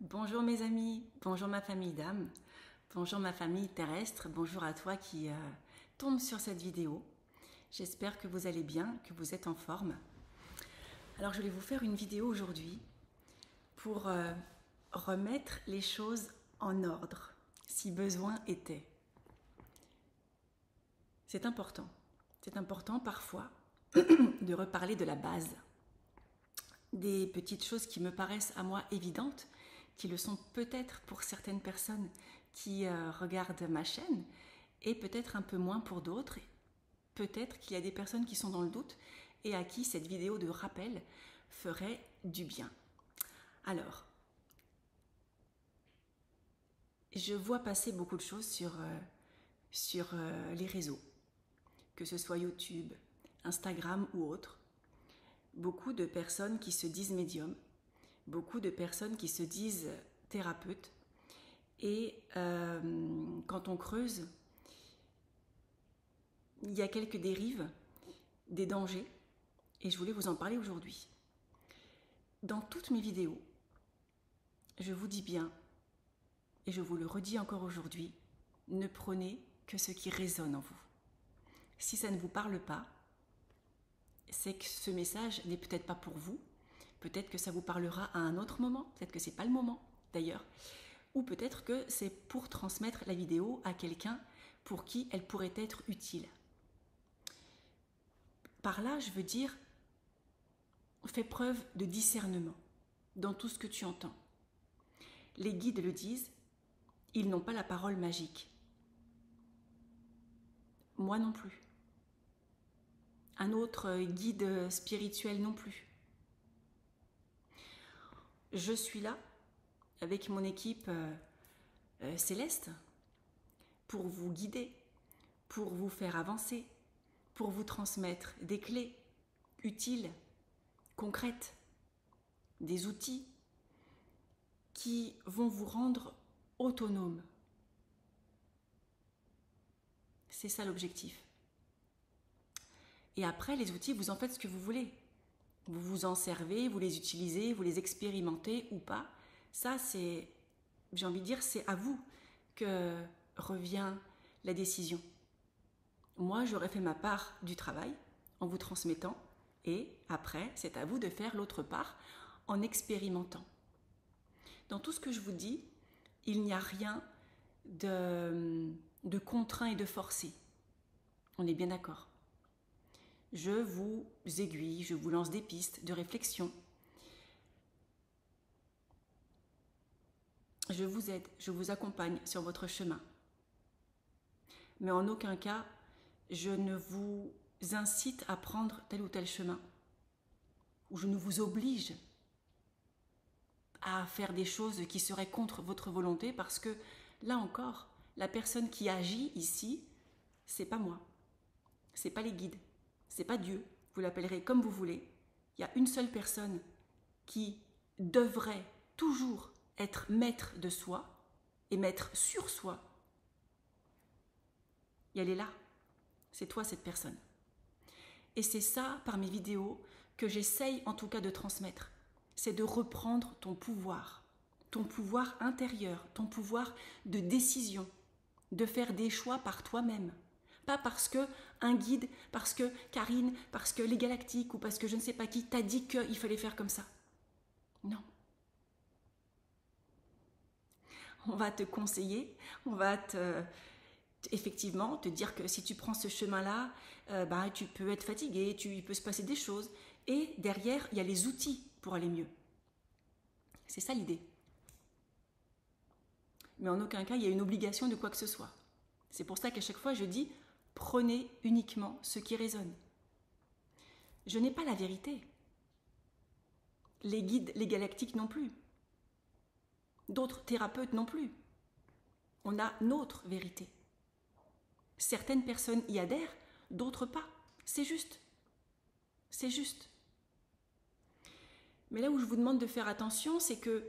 Bonjour mes amis, bonjour ma famille d'âme, bonjour ma famille terrestre, bonjour à toi qui tombe sur cette vidéo. J'espère que vous allez bien, que vous êtes en forme. Alors je vais vous faire une vidéo aujourd'hui pour remettre les choses en ordre, si besoin était. C'est important parfois de reparler de la base, des petites choses qui me paraissent à moi évidentes, qui le sont peut-être pour certaines personnes qui regardent ma chaîne et peut-être un peu moins pour d'autres. Peut-être qu'il y a des personnes qui sont dans le doute et à qui cette vidéo de rappel ferait du bien. Alors, je vois passer beaucoup de choses sur les réseaux, que ce soit YouTube, Instagram ou autre. Beaucoup de personnes qui se disent médiums, beaucoup de personnes qui se disent thérapeutes. Et quand on creuse, il y a quelques dérives, des dangers, et je voulais vous en parler aujourd'hui. Dans toutes mes vidéos, je vous dis bien, et je vous le redis encore aujourd'hui, ne prenez que ce qui résonne en vous. Si ça ne vous parle pas, c'est que ce message n'est peut-être pas pour vous, peut-être que ça vous parlera à un autre moment, peut-être que ce n'est pas le moment d'ailleurs, ou peut-être que c'est pour transmettre la vidéo à quelqu'un pour qui elle pourrait être utile. Par là, je veux dire, fais preuve de discernement dans tout ce que tu entends. Les guides le disent, ils n'ont pas la parole magique. Moi non plus. Un autre guide spirituel non plus. Je suis là avec mon équipe céleste pour vous guider, pour vous faire avancer, pour vous transmettre des clés utiles, concrètes, des outils qui vont vous rendre autonome. C'est ça l'objectif. Et après, les outils, vous en faites ce que vous voulez. Vous vous en servez, vous les utilisez, vous les expérimentez ou pas. Ça, c'est, j'ai envie de dire, c'est à vous que revient la décision. Moi, j'aurais fait ma part du travail en vous transmettant et après, c'est à vous de faire l'autre part en expérimentant. Dans tout ce que je vous dis, il n'y a rien de contraint et de forcé. On est bien d'accord. Je vous aiguille, je vous lance des pistes de réflexion. Je vous aide, je vous accompagne sur votre chemin. Mais en aucun cas, je ne vous incite à prendre tel ou tel chemin. Ou je ne vous oblige à faire des choses qui seraient contre votre volonté parce que, là encore, la personne qui agit ici, c'est pas moi. C'est pas les guides. C'est pas Dieu. Vous l'appellerez comme vous voulez. Il y a une seule personne qui devrait toujours être maître de soi et maître sur soi. Et elle est là. C'est toi cette personne. Et c'est ça, par mes vidéos, que j'essaye en tout cas de transmettre. C'est de reprendre ton pouvoir intérieur, ton pouvoir de décision, de faire des choix par toi-même. Pas parce que un guide, parce que Karine, parce que les galactiques ou parce que je ne sais pas qui t'a dit qu'il fallait faire comme ça. Non. On va te conseiller, on va effectivement te dire que si tu prends ce chemin-là, tu peux être fatigué, il peut se passer des choses. Et derrière, il y a les outils pour aller mieux. C'est ça l'idée. Mais en aucun cas, il y a une obligation de quoi que ce soit. C'est pour ça qu'à chaque fois, je dis, prenez uniquement ce qui résonne. Je n'ai pas la vérité. Les guides, les galactiques non plus. D'autres thérapeutes non plus. On a notre vérité. Certaines personnes y adhèrent, d'autres pas. C'est juste. C'est juste. Mais là où je vous demande de faire attention, c'est que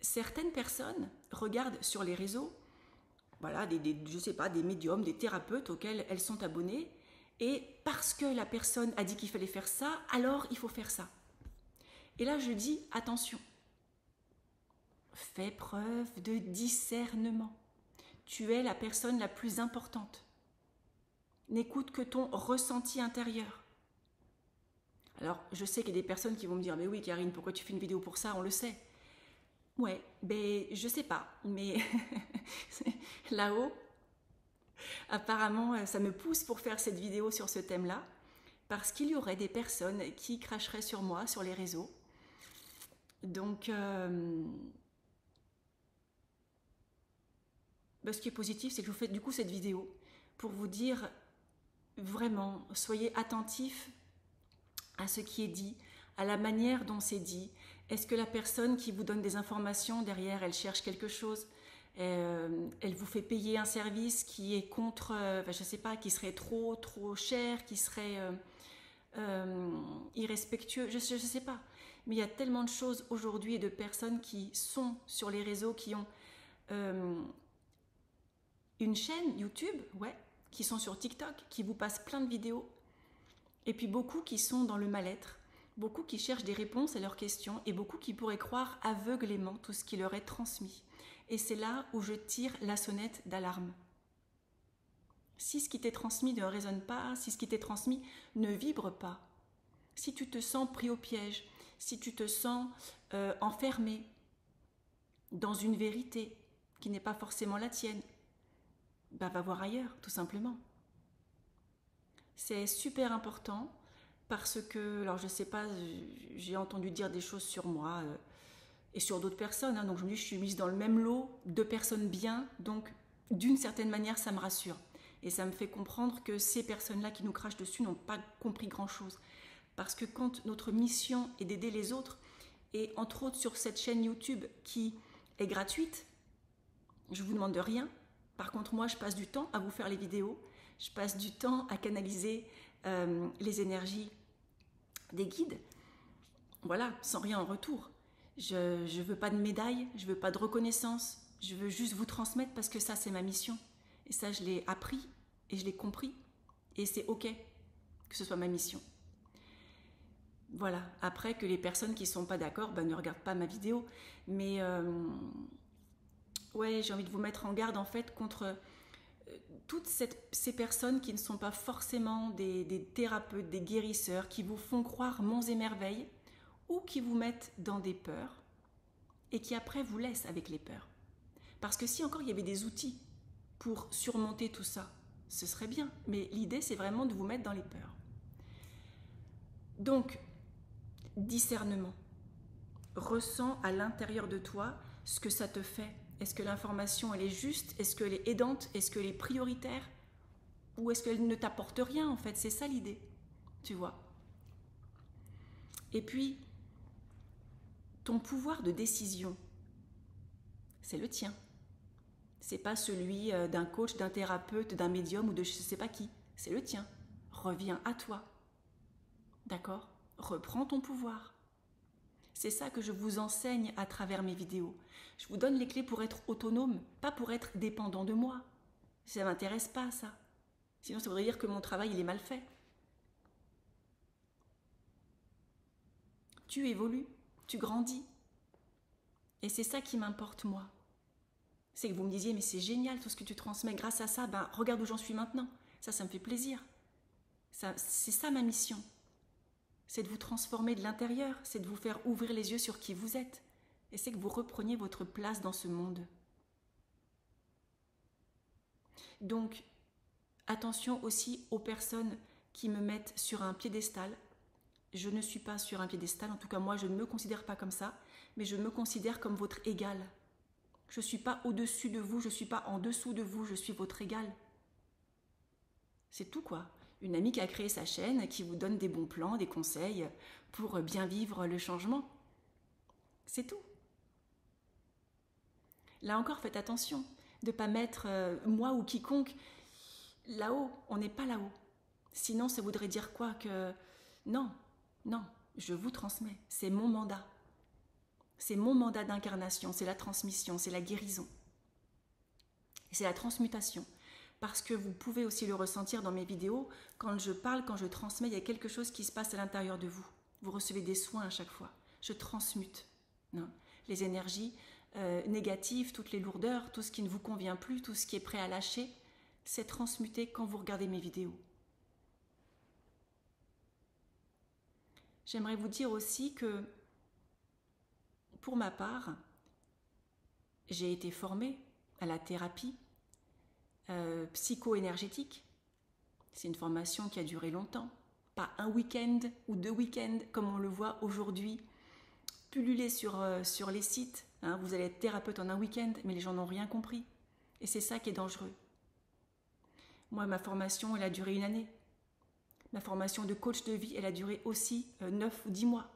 certaines personnes regardent sur les réseaux, voilà, je sais pas, des médiums, des thérapeutes auxquels elles sont abonnées, et parce que la personne a dit qu'il fallait faire ça, alors il faut faire ça. Et là, je dis, attention, fais preuve de discernement. Tu es la personne la plus importante. N'écoute que ton ressenti intérieur. Alors, je sais qu'il y a des personnes qui vont me dire « Mais oui, Karine, pourquoi tu fais une vidéo pour ça? On le sait. » Ouais, ben je sais pas, mais là-haut, apparemment, ça me pousse pour faire cette vidéo sur ce thème-là, parce qu'il y aurait des personnes qui cracheraient sur moi, sur les réseaux. Donc, ce qui est positif, c'est que je vous fais du coup cette vidéo pour vous dire vraiment, soyez attentifs à ce qui est dit, à la manière dont c'est dit. Est-ce que la personne qui vous donne des informations derrière, elle cherche quelque chose, elle vous fait payer un service qui est contre, je ne sais pas, qui serait trop cher, qui serait irrespectueux, je ne sais pas. Mais il y a tellement de choses aujourd'hui et de personnes qui sont sur les réseaux, qui ont une chaîne YouTube, ouais, qui sont sur TikTok, qui vous passent plein de vidéos, et puis beaucoup qui sont dans le mal-être, beaucoup qui cherchent des réponses à leurs questions, et beaucoup qui pourraient croire aveuglément tout ce qui leur est transmis. Et c'est là où je tire la sonnette d'alarme. Si ce qui t'est transmis ne résonne pas, si ce qui t'est transmis ne vibre pas, si tu te sens pris au piège, si tu te sens enfermé dans une vérité qui n'est pas forcément la tienne, va voir ailleurs, tout simplement. C'est super important parce que, alors je sais pas, j'ai entendu dire des choses sur moi et sur d'autres personnes, hein, donc je me dis je suis mise dans le même lot de personnes bien, donc d'une certaine manière ça me rassure. Et ça me fait comprendre que ces personnes-là qui nous crachent dessus n'ont pas compris grand-chose. Parce que quand notre mission est d'aider les autres, et entre autres sur cette chaîne YouTube qui est gratuite, je ne vous demande de rien. Par contre, moi, je passe du temps à vous faire les vidéos, je passe du temps à canaliser les énergies des guides. Voilà, sans rien en retour. Je ne veux pas de médaille, je ne veux pas de reconnaissance, je veux juste vous transmettre parce que ça, c'est ma mission. Et ça, je l'ai appris et je l'ai compris. Et c'est OK que ce soit ma mission. Voilà, après que les personnes qui ne sont pas d'accord ne regardent pas ma vidéo. Mais ouais, j'ai envie de vous mettre en garde en fait contre toutes ces personnes qui ne sont pas forcément des thérapeutes, des guérisseurs, qui vous font croire monts et merveilles ou qui vous mettent dans des peurs et qui après vous laissent avec les peurs. Parce que si encore il y avait des outils pour surmonter tout ça, ce serait bien. Mais l'idée, c'est vraiment de vous mettre dans les peurs. Donc, discernement. Ressens à l'intérieur de toi ce que ça te fait. Est-ce que l'information, elle est juste? Est-ce qu'elle est aidante? Est-ce qu'elle est prioritaire? Ou est-ce qu'elle ne t'apporte rien, en fait? C'est ça l'idée, tu vois. Et puis, ton pouvoir de décision, c'est le tien. C'est pas celui d'un coach, d'un thérapeute, d'un médium ou de je sais pas qui. C'est le tien. Reviens à toi. D'accord? Reprends ton pouvoir. C'est ça que je vous enseigne à travers mes vidéos. Je vous donne les clés pour être autonome, pas pour être dépendant de moi. Ça ne m'intéresse pas, ça. Sinon, ça voudrait dire que mon travail, il est mal fait. Tu évolues, tu grandis. Et c'est ça qui m'importe, moi. C'est que vous me disiez, mais c'est génial tout ce que tu transmets. Grâce à ça, regarde où j'en suis maintenant. Ça me fait plaisir. C'est ça ma mission. C'est de vous transformer de l'intérieur. C'est de vous faire ouvrir les yeux sur qui vous êtes. Et c'est que vous repreniez votre place dans ce monde. Donc, attention aussi aux personnes qui me mettent sur un piédestal. Je ne suis pas sur un piédestal, en tout cas moi je ne me considère pas comme ça, mais je me considère comme votre égal. Je ne suis pas au-dessus de vous, je ne suis pas en dessous de vous, je suis votre égal. C'est tout quoi. Une amie qui a créé sa chaîne, qui vous donne des bons plans, des conseils pour bien vivre le changement. C'est tout. Là encore, faites attention de ne pas mettre moi ou quiconque là-haut. On n'est pas là-haut. Sinon, ça voudrait dire quoi? Que non, je vous transmets. C'est mon mandat. C'est mon mandat d'incarnation, c'est la transmission, c'est la guérison. C'est la transmutation. Parce que vous pouvez aussi le ressentir dans mes vidéos. Quand je parle, quand je transmets, il y a quelque chose qui se passe à l'intérieur de vous. Vous recevez des soins à chaque fois. Je transmute les énergies négatives, toutes les lourdeurs, tout ce qui ne vous convient plus, tout ce qui est prêt à lâcher, c'est transmuté quand vous regardez mes vidéos. J'aimerais vous dire aussi que, pour ma part, j'ai été formée à la thérapie psycho-énergétique. C'est une formation qui a duré longtemps, pas un week-end ou 2 week-ends comme on le voit aujourd'hui pulluler sur les sites. Hein, vous allez être thérapeute en un week-end, mais les gens n'ont rien compris. Et c'est ça qui est dangereux. Moi, ma formation, elle a duré 1 année. Ma formation de coach de vie, elle a duré aussi 9 ou 10 mois.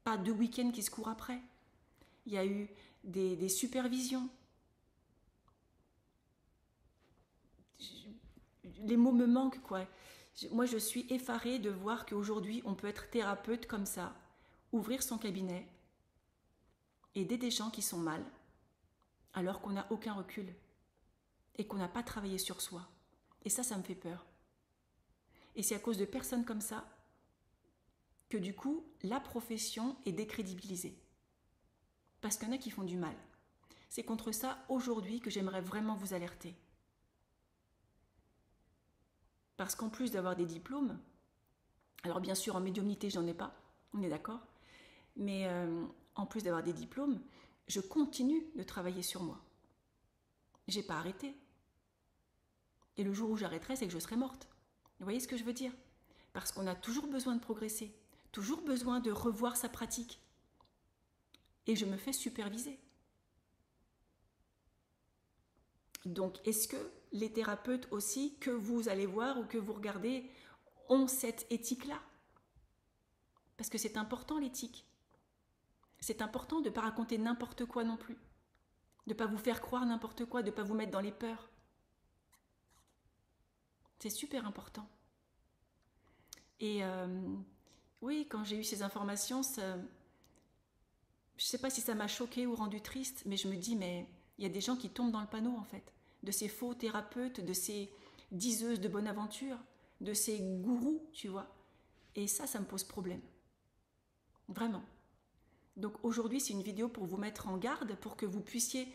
Pas 2 week-ends qui se courent après. Il y a eu des supervisions. Les mots me manquent, quoi. Moi, je suis effarée de voir qu'aujourd'hui, on peut être thérapeute comme ça, ouvrir son cabinet, aider des gens qui sont mal, alors qu'on n'a aucun recul et qu'on n'a pas travaillé sur soi. Et ça me fait peur. Et c'est à cause de personnes comme ça que du coup, la profession est décrédibilisée. Parce qu'il y en a qui font du mal. C'est contre ça, aujourd'hui, que j'aimerais vraiment vous alerter. Parce qu'en plus d'avoir des diplômes, alors bien sûr en médiumnité je n'en ai pas, on est d'accord, mais en plus d'avoir des diplômes, je continue de travailler sur moi. J'ai pas arrêté. Et le jour où j'arrêterai, c'est que je serai morte. Vous voyez ce que je veux dire? Parce qu'on a toujours besoin de progresser, toujours besoin de revoir sa pratique. Et je me fais superviser. Donc, est-ce que les thérapeutes aussi, que vous allez voir ou que vous regardez, ont cette éthique-là? Parce que c'est important, l'éthique. C'est important de ne pas raconter n'importe quoi non plus. De ne pas vous faire croire n'importe quoi, de ne pas vous mettre dans les peurs. C'est super important. Et oui, quand j'ai eu ces informations, je ne sais pas si ça m'a choquée ou rendue triste, mais je me dis, mais il y a des gens qui tombent dans le panneau, en fait, de ces faux thérapeutes, de ces diseuses de bonne aventure, de ces gourous, tu vois. Et ça me pose problème. Vraiment. Donc aujourd'hui, c'est une vidéo pour vous mettre en garde, pour que vous puissiez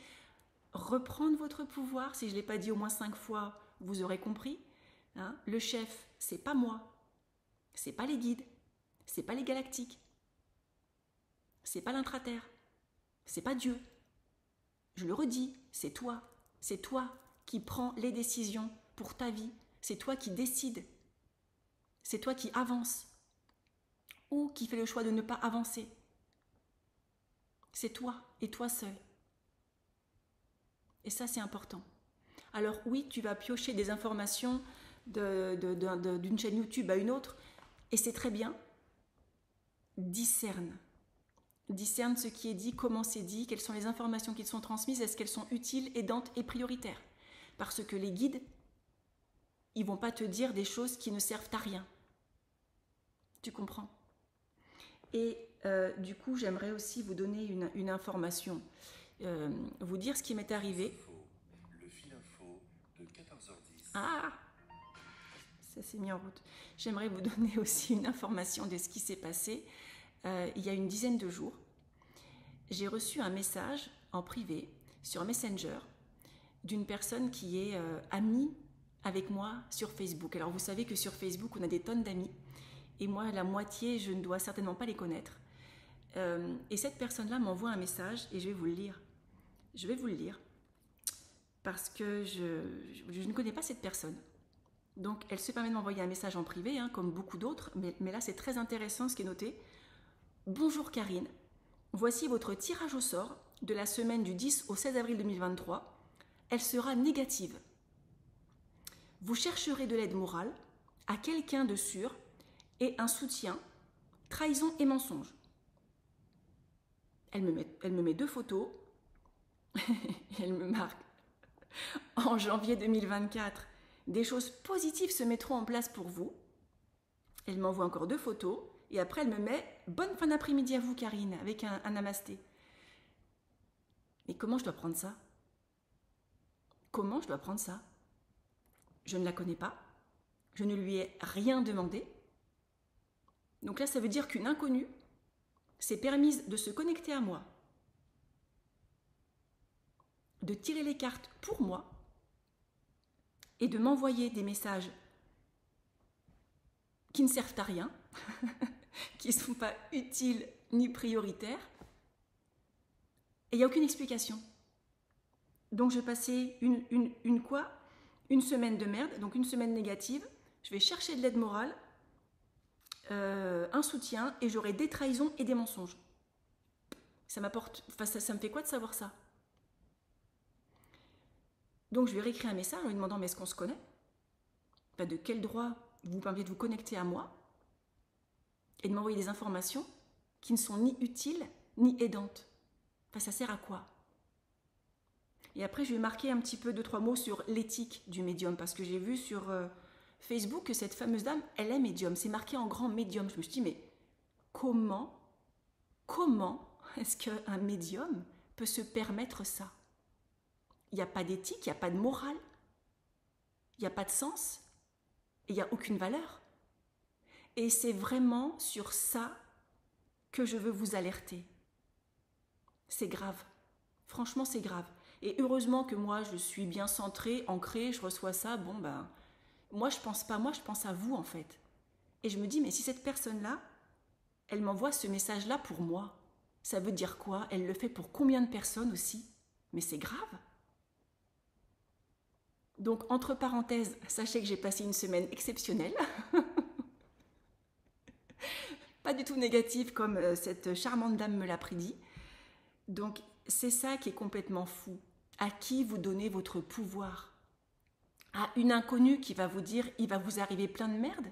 reprendre votre pouvoir. Si je ne l'ai pas dit au moins 5 fois, vous aurez compris. Hein, le chef, c'est pas moi. C'est pas les guides. C'est pas les galactiques. C'est pas l'intraterre. C'est pas Dieu. Je le redis, c'est toi. C'est toi qui prends les décisions pour ta vie. C'est toi qui décides. C'est toi qui avances. Ou qui fais le choix de ne pas avancer. C'est toi et toi seul. Et ça, c'est important. Alors oui, tu vas piocher des informations d'une chaîne YouTube à une autre, et c'est très bien. Discerne. Discerne ce qui est dit, comment c'est dit, quelles sont les informations qui te sont transmises, est-ce qu'elles sont utiles, aidantes et prioritaires. Parce que les guides, ils ne vont pas te dire des choses qui ne servent à rien. Tu comprends? Et du coup, j'aimerais aussi vous donner une information, vous dire ce qui m'est arrivé. Le fil info de 14h10. Ah, ça s'est mis en route. J'aimerais vous donner aussi une information de ce qui s'est passé. Il y a une dizaine de jours, j'ai reçu un message en privé sur Messenger d'une personne qui est amie avec moi sur Facebook. Alors vous savez que sur Facebook, on a des tonnes d'amis. Et moi, la moitié, je ne dois certainement pas les connaître. Et cette personne-là m'envoie un message et je vais vous le lire. Je vais vous le lire parce que je ne connais pas cette personne. Donc, elle se permet de m'envoyer un message en privé, hein, comme beaucoup d'autres, mais là, c'est très intéressant ce qui est noté. Bonjour Karine, voici votre tirage au sort de la semaine du 10 au 16 avril 2023. Elle sera négative. Vous chercherez de l'aide morale à quelqu'un de sûr et un soutien, trahison et mensonge. Elle me met 2 photos. Elle me marque. En janvier 2024, des choses positives se mettront en place pour vous. Elle m'envoie encore 2 photos. Et après, elle me met « Bonne fin d'après-midi à vous, Karine », avec un namasté. Mais comment je dois prendre ça? Comment je dois prendre ça? Je ne la connais pas. Je ne lui ai rien demandé. Donc là, ça veut dire qu'une inconnue s'est permise de se connecter à moi de tirer les cartes pour moi et de m'envoyer des messages qui ne servent à rien, qui ne sont pas utiles ni prioritaires, et il n'y a aucune explication. Donc je vais passer une semaine de merde, donc une semaine négative, je vais chercher de l'aide morale, un soutien, et j'aurai des trahisons et des mensonges. Ça me fait quoi de savoir ça? Donc je lui ai réécrit un message en lui demandant mais est-ce qu'on se connaît? De quel droit vous me permettez de vous connecter à moi et de m'envoyer des informations qui ne sont ni utiles ni aidantes? Ça sert à quoi? Et après je lui ai marqué un petit peu 2-3 mots sur l'éthique du médium, parce que j'ai vu sur Facebook que cette fameuse dame, elle est médium, c'est marqué en grand médium. Je me suis dit mais comment est-ce qu'un médium peut se permettre ça? Il n'y a pas d'éthique, il n'y a pas de morale, il n'y a pas de sens, il n'y a aucune valeur. Et c'est vraiment sur ça que je veux vous alerter. C'est grave. Franchement, c'est grave. Et heureusement que moi, je suis bien centrée, ancrée, je reçois ça, moi, je pense pas à moi, je pense à vous, en fait. Et je me dis, mais si cette personne-là, elle m'envoie ce message-là pour moi, ça veut dire quoi? Elle le fait pour combien de personnes aussi? Mais c'est grave. Donc, entre parenthèses, sachez que j'ai passé une semaine exceptionnelle. Pas du tout négative comme cette charmante dame me l'a prédit. Donc, c'est ça qui est complètement fou. À qui vous donnez votre pouvoir? À une inconnue qui va vous dire « il va vous arriver plein de merde »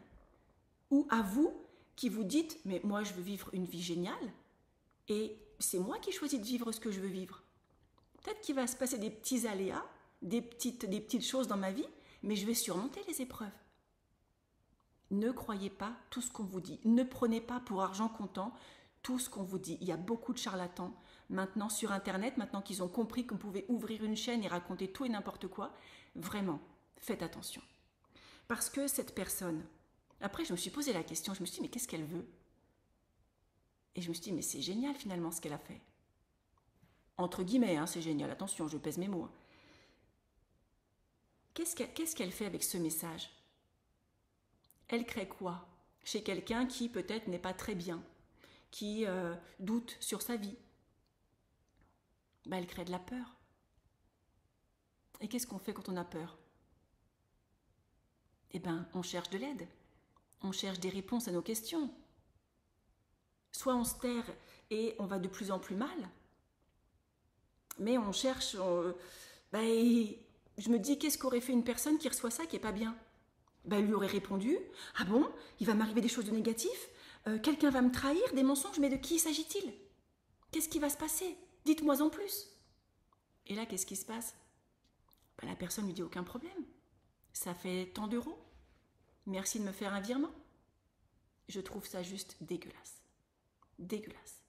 ou à vous qui vous dites « mais moi je veux vivre une vie géniale et c'est moi qui choisis de vivre ce que je veux vivre ». Peut-être qu'il va se passer des petits aléas, des petites choses dans ma vie, mais je vais surmonter les épreuves. Ne croyez pas tout ce qu'on vous dit. Ne prenez pas pour argent comptant tout ce qu'on vous dit. Il y a beaucoup de charlatans maintenant sur Internet, maintenant qu'ils ont compris qu'on pouvait ouvrir une chaîne et raconter tout et n'importe quoi. Vraiment, faites attention. Parce que cette personne, après je me suis posé la question, je me suis dit mais qu'est-ce qu'elle veut? Et je me suis dit mais c'est génial finalement ce qu'elle a fait. Entre guillemets, c'est génial, attention, je pèse mes mots. Qu'est-ce qu'elle fait avec ce message? Elle crée quoi chez quelqu'un qui peut-être n'est pas très bien, qui doute sur sa vie? Elle crée de la peur. Et qu'est-ce qu'on fait quand on a peur? On cherche de l'aide. On cherche des réponses à nos questions. Soit on se terre et on va de plus en plus mal, mais on cherche... je me dis, qu'est-ce qu'aurait fait une personne qui reçoit ça qui n'est pas bien? Elle lui aurait répondu, ah bon, il va m'arriver des choses de négatif, quelqu'un va me trahir, des mensonges, mais de qui s'agit-il? Qu'est-ce qui va se passer? Dites-moi en plus. Et là, qu'est-ce qui se passe? La personne lui dit, aucun problème, ça fait tant d'euros, merci de me faire un virement. Je trouve ça juste dégueulasse. Dégueulasse.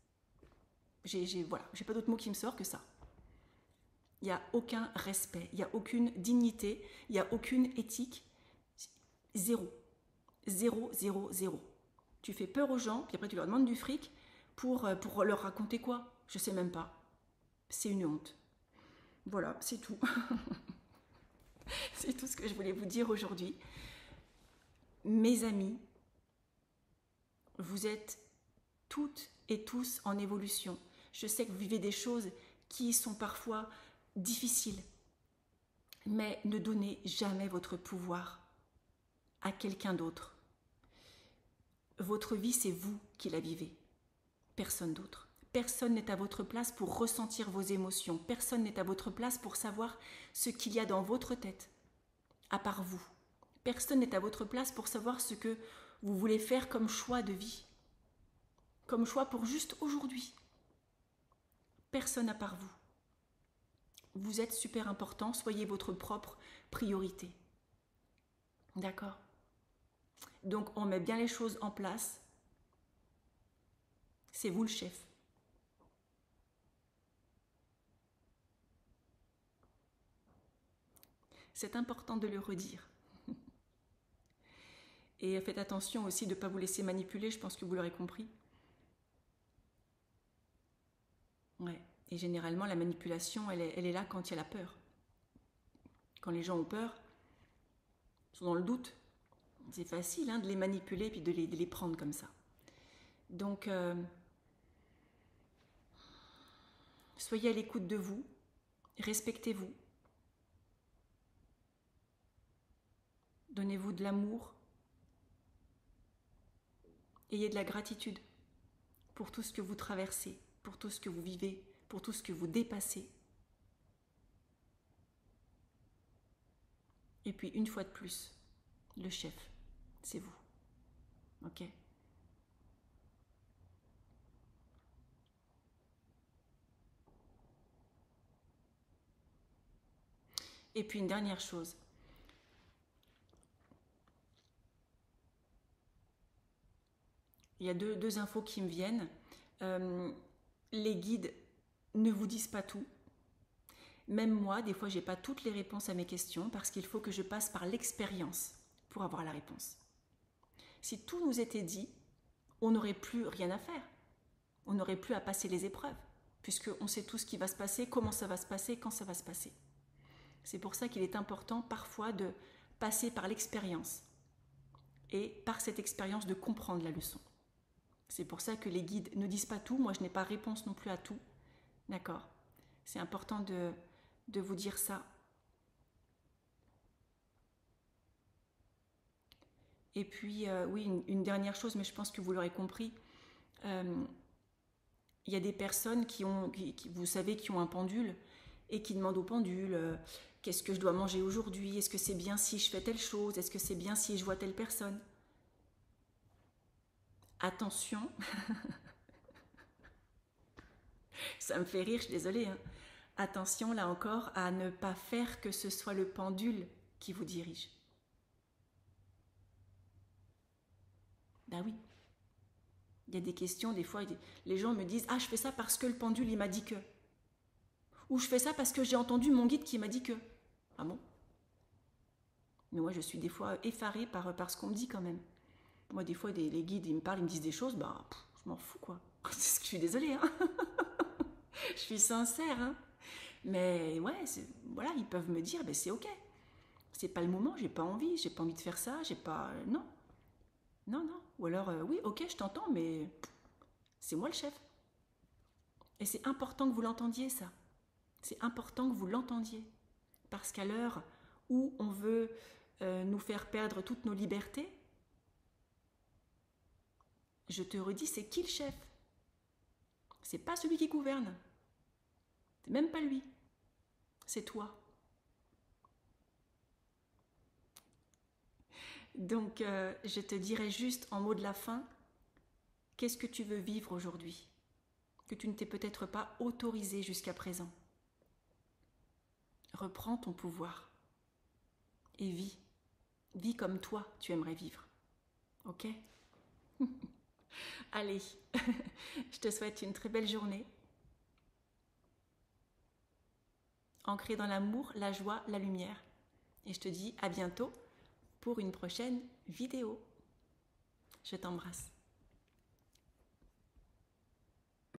J'ai pas d'autre mot qui me sort que ça. Il n'y a aucun respect, il n'y a aucune dignité, il n'y a aucune éthique. Zéro. Zéro, zéro, zéro. Tu fais peur aux gens, puis après tu leur demandes du fric pour leur raconter quoi? Je sais même pas. C'est une honte. Voilà, c'est tout. C'est tout ce que je voulais vous dire aujourd'hui. Mes amis, vous êtes toutes et tous en évolution. Je sais que vous vivez des choses qui sont parfois difficiles, mais ne donnez jamais votre pouvoir à quelqu'un d'autre. Votre vie, c'est vous qui la vivez, personne d'autre. Personne n'est à votre place pour ressentir vos émotions. Personne n'est à votre place pour savoir ce qu'il y a dans votre tête, à part vous. Personne n'est à votre place pour savoir ce que vous voulez faire comme choix de vie, comme choix pour juste aujourd'hui. Personne à part vous. Vous êtes super important, soyez votre propre priorité. D'accord? Donc on met bien les choses en place. C'est vous le chef. C'est important de le redire. Et faites attention aussi de ne pas vous laisser manipuler, je pense que vous l'aurez compris. Ouais. Et généralement, la manipulation, elle est là quand il y a la peur. Quand les gens ont peur, ils sont dans le doute. C'est facile de les manipuler puis de les prendre comme ça. Donc, soyez à l'écoute de vous, respectez-vous, donnez-vous de l'amour, ayez de la gratitude pour tout ce que vous traversez, pour tout ce que vous vivez, pour tout ce que vous dépassez. Et puis, une fois de plus, le chef, c'est vous. Ok ? Et puis, une dernière chose. Il y a deux infos qui me viennent. Les guides ne vous disent pas tout. Même moi, des fois, je n'ai pas toutes les réponses à mes questions parce qu'il faut que je passe par l'expérience pour avoir la réponse. Si tout nous était dit, on n'aurait plus rien à faire. On n'aurait plus à passer les épreuves puisqu'on sait tout ce qui va se passer, comment ça va se passer, quand ça va se passer. C'est pour ça qu'il est important parfois de passer par l'expérience et par cette expérience de comprendre la leçon. C'est pour ça que les guides ne disent pas tout. Moi, je n'ai pas réponse non plus à tout. D'accord ? C'est important de vous dire ça. Et puis, oui, une dernière chose, mais je pense que vous l'aurez compris. Il y a des personnes vous savez, qui ont un pendule et qui demandent au pendule qu'est-ce que je dois manger aujourd'hui ? Est-ce que c'est bien si je fais telle chose ? Est-ce que c'est bien si je vois telle personne ? Attention, ça me fait rire, je suis désolée. Attention, là encore, à ne pas faire que ce soit le pendule qui vous dirige. Ben oui. Il y a des questions, des fois, les gens me disent « Ah, je fais ça parce que le pendule, il m'a dit que. » Ou « Je fais ça parce que j'ai entendu mon guide qui m'a dit que. » Ah bon ? Mais moi, je suis des fois effarée par ce qu'on me dit quand même. Moi, des fois, les guides, ils me parlent, ils me disent des choses, je m'en fous, quoi. Je suis désolée, je suis sincère, Mais ouais, voilà, ils peuvent me dire, c'est ok. C'est pas le moment, j'ai pas envie de faire ça, j'ai pas... Non. Ou alors, oui, ok, je t'entends, mais c'est moi le chef. Et c'est important que vous l'entendiez, ça. C'est important que vous l'entendiez. Parce qu'à l'heure où on veut nous faire perdre toutes nos libertés, je te redis, c'est qui le chef ? C'est pas celui qui gouverne. C'est même pas lui. C'est toi. Donc, je te dirais juste en mot de la fin, qu'est-ce que tu veux vivre aujourd'hui ? Que tu ne t'es peut-être pas autorisé jusqu'à présent. Reprends ton pouvoir et vis. Vis comme toi, tu aimerais vivre. Ok ? Allez, je te souhaite une très belle journée. Ancrée dans l'amour, la joie, la lumière. Et je te dis à bientôt pour une prochaine vidéo. Je t'embrasse.